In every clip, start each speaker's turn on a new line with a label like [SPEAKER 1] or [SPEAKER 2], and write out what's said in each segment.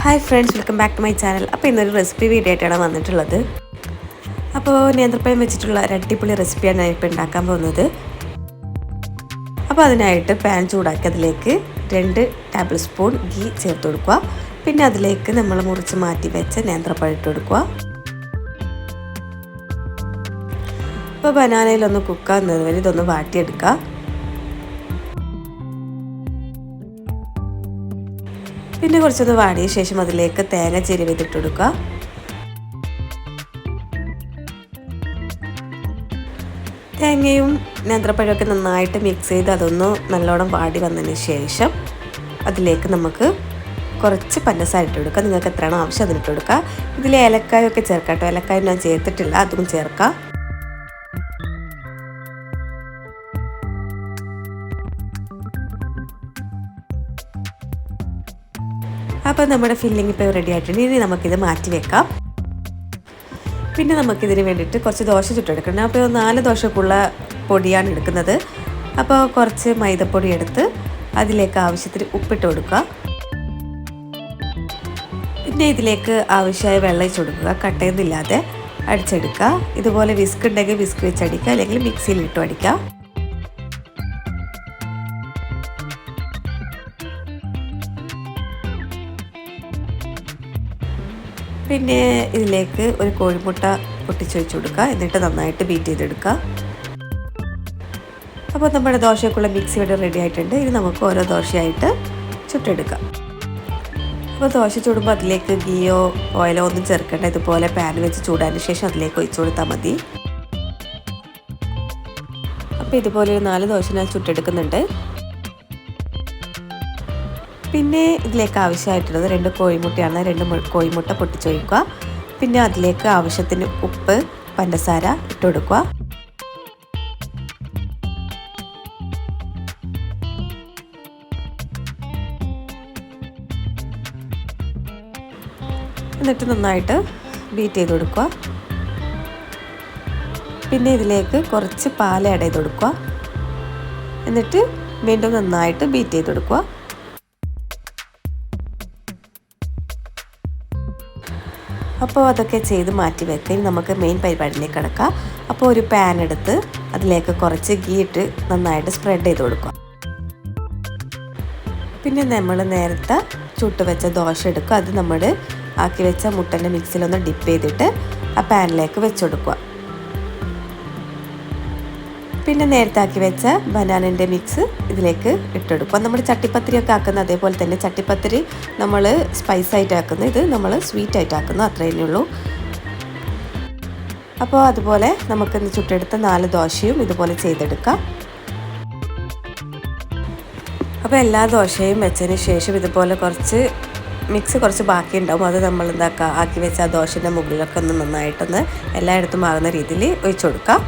[SPEAKER 1] Hi friends, welcome back to my channel. അപ്പോൾ ഇന്നൊരു recipe video ആയിട്ടാണ് വന്നിട്ടുള്ളത്. അപ്പോൾ നേന്ത്രപ്പഴം വെച്ചിട്ടുള്ള ഒരു അടിപൊളി റെസിപ്പിയാണ് ഞാൻ ഇപ്പോൾ ഉണ്ടാക്കാൻ പോകുന്നത്. അപ്പോൾ അതിനായിട്ട് പാൻ ചൂടാക്കി അതിലേക്ക് 2 ടേബിൾ സ്പൂൺ ഗീ ചേർത്ത് കൊടുക്കുക. പിന്നെ അതിലേക്ക് നമ്മൾ മുറിച്ച് മാറ്റി വെച്ച നേന്ത്രപ്പഴം ഇട്ട് കൊടുക്കുക. അപ്പോൾ ബനാനയിലൊന്ന് കുക്കാകുന്നത് വരെ ഇതൊന്ന് വാട്ടിയെടുക്കുക. പിന്നെ കുറച്ചൊന്ന് വാടിയ ശേഷം അതിലേക്ക് തേങ്ങ ചിരവിതിട്ട് കൊടുക്കുക. തേങ്ങയും നേന്ത്രപ്പഴമൊക്കെ നന്നായിട്ട് മിക്സ് ചെയ്ത് അതൊന്ന് നല്ലോണം വാടി വന്നതിന് ശേഷം അതിലേക്ക് നമുക്ക് കുറച്ച് പഞ്ചസാര ഇട്ട് കൊടുക്കുക. നിങ്ങൾക്ക് എത്രയാണോ ആവശ്യം അതിനിട്ട് കൊടുക്കുക. ഇതിൽ ഏലക്കായൊക്കെ ചേർക്കാം കേട്ടോ. ഏലക്കായ ഞാൻ ചേർത്തിട്ടില്ല, അതും ചേർക്കാം. അപ്പോൾ നമ്മുടെ ഫില്ലിംഗ് ഇപ്പോൾ റെഡി ആയിട്ടുണ്ട്. ഇനി നമുക്കിത് മാറ്റി വെക്കാം. പിന്നെ നമുക്കിതിന് വേണ്ടിയിട്ട് കുറച്ച് ദോശ ചുട്ടെടുക്കണം. അപ്പോൾ 4 ദോശക്കുള്ള പൊടിയാണ് എടുക്കുന്നത്. അപ്പോൾ കുറച്ച് മൈദപ്പൊടി എടുത്ത് അതിലേക്ക് ആവശ്യത്തിന് ഉപ്പിട്ട് കൊടുക്കുക. പിന്നെ ഇതിലേക്ക് ആവശ്യമായ വെള്ളം ഒഴിച്ച് കൊടുക്കുക. കട്ടയൊന്നുമില്ലാതെ അടിച്ചെടുക്കുക. ഇതുപോലെ വിസ്ക് ഉണ്ടെങ്കിൽ വിസ്ക് വെച്ച് അടിക്കുക, അല്ലെങ്കിൽ മിക്സിയിലിട്ട് അടിക്കുക. പിന്നെ ഇതിലേക്ക് ഒരു കോഴിമുട്ട പൊട്ടിച്ചൊഴിച്ച് കൊടുക്കുക. എന്നിട്ട് നന്നായിട്ട് ബീറ്റ് ചെയ്തെടുക്കുക. അപ്പോൾ നമ്മുടെ ദോശയ്ക്കുള്ള മിക്സ് ഇവിടെ റെഡി ആയിട്ടുണ്ട്. ഇനി നമുക്ക് ഓരോ ദോശയായിട്ട് ചുട്ടെടുക്കാം. അപ്പോൾ ദോശ ചൂടുമ്പോൾ അതിലേക്ക് ഗീയോ ഓയിലോ ഒന്നും ചേർക്കേണ്ട. ഇതുപോലെ പാൻ വെച്ച് ചൂടാതിന് ശേഷം അതിലേക്ക് ഒഴിച്ചു കൊടുത്താൽ മതി. അപ്പോൾ ഇതുപോലെ ഒരു 4 ദോശ ഞാൻ ചുട്ടെടുക്കുന്നുണ്ട്. പിന്നെ ഇതിലേക്ക് ആവശ്യമായിട്ടുള്ളത് 2 കോഴിമുട്ടയാണ്. 2 കോഴിമുട്ട പൊട്ടിച്ചൊഴിക്കുക. പിന്നെ അതിലേക്ക് ആവശ്യത്തിന് ഉപ്പ്, പഞ്ചസാര ഇട്ട് കൊടുക്കുക. എന്നിട്ട് നന്നായിട്ട് ബീറ്റ് ചെയ്ത് കൊടുക്കുക. പിന്നെ ഇതിലേക്ക് കുറച്ച് പാൽ ആഡ് ചെയ്ത് കൊടുക്കുക. എന്നിട്ട് വീണ്ടും നന്നായിട്ട് ബീറ്റ് ചെയ്ത് കൊടുക്കുക. അപ്പോൾ അതൊക്കെ ചെയ്ത് മാറ്റി വെക്കാൻ നമുക്ക് മെയിൻ പരിപാടിയിലേക്ക് കിടക്കാം. അപ്പോൾ ഒരു പാൻ എടുത്ത് അതിലേക്ക് കുറച്ച് ഗീ ഇട്ട് നന്നായിട്ട് സ്പ്രെഡ് ചെയ്ത് കൊടുക്കുക. പിന്നെ നമ്മൾ നേരത്തെ ചുട്ട് വെച്ച ദോശ എടുക്കുക. അത് നമ്മൾ ആക്കി വെച്ച മുട്ടൻ്റെ മിക്സിലൊന്ന് ഡിപ്പ് ചെയ്തിട്ട് ആ പാനിലേക്ക് വെച്ച് കൊടുക്കുക. പിന്നെ നേരത്തെ ആക്കി വെച്ച ബനാനൻ്റെ മിക്സ് ഇതിലേക്ക് ഇട്ടെടുക്കുക. നമ്മൾ ചട്ടിപ്പത്തിരിയൊക്കെ ആക്കുന്ന അതേപോലെ തന്നെ ചട്ടിപ്പത്തിരി നമ്മൾ സ്പൈസ് ആയിട്ട് ആക്കുന്നു, ഇത് നമ്മൾ സ്വീറ്റ് ആയിട്ട് ആക്കുന്നു, അത്രയേ ഉള്ളൂ. അപ്പോൾ അതുപോലെ നമുക്ക് ചുട്ടെടുത്ത 4 ദോശയും ഇതുപോലെ ചെയ്തെടുക്കാം. അപ്പോൾ എല്ലാ ദോശയും വെച്ചതിന് ശേഷം ഇതുപോലെ കുറച്ച് മിക്സ് കുറച്ച് ബാക്കി ഉണ്ടാവും. അത് നമ്മൾ ആക്കി വെച്ച ആ ദോശൻ്റെ മുകളിലൊക്കെ ഒന്ന് നന്നായിട്ടൊന്ന് എല്ലായിടത്തും ആകുന്ന രീതിയിൽ ഒഴിച്ചു കൊടുക്കാം.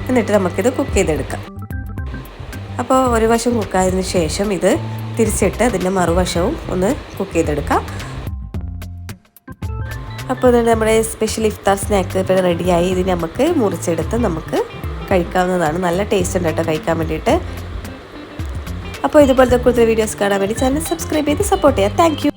[SPEAKER 1] എന്നിട്ട് നമുക്കിത് കുക്ക് ചെയ്തെടുക്കാം. അപ്പോൾ ഒരു വശം കുക്കായതിന് ശേഷം ഇത് തിരിച്ചിട്ട് അതിൻ്റെ മറുവശവും ഒന്ന് കുക്ക് ചെയ്തെടുക്കാം. അപ്പോൾ നമ്മുടെ സ്പെഷ്യൽ ഇഫ്താർ സ്നാക്ക് ഇപ്പോൾ റെഡിയായി. ഇത് നമുക്ക് മുറിച്ചെടുത്ത് നമുക്ക് കഴിക്കാവുന്നതാണ്. നല്ല ടേസ്റ്റ് ഉണ്ട് കേട്ടോ കഴിക്കാൻ വേണ്ടിയിട്ട്. അപ്പോൾ ഇതുപോലത്തെ കൂടുതൽ വീഡിയോസ് കാണാൻ വേണ്ടി ചാനൽ സബ്സ്ക്രൈബ് ചെയ്ത് സപ്പോർട്ട് ചെയ്യാം. Thank you.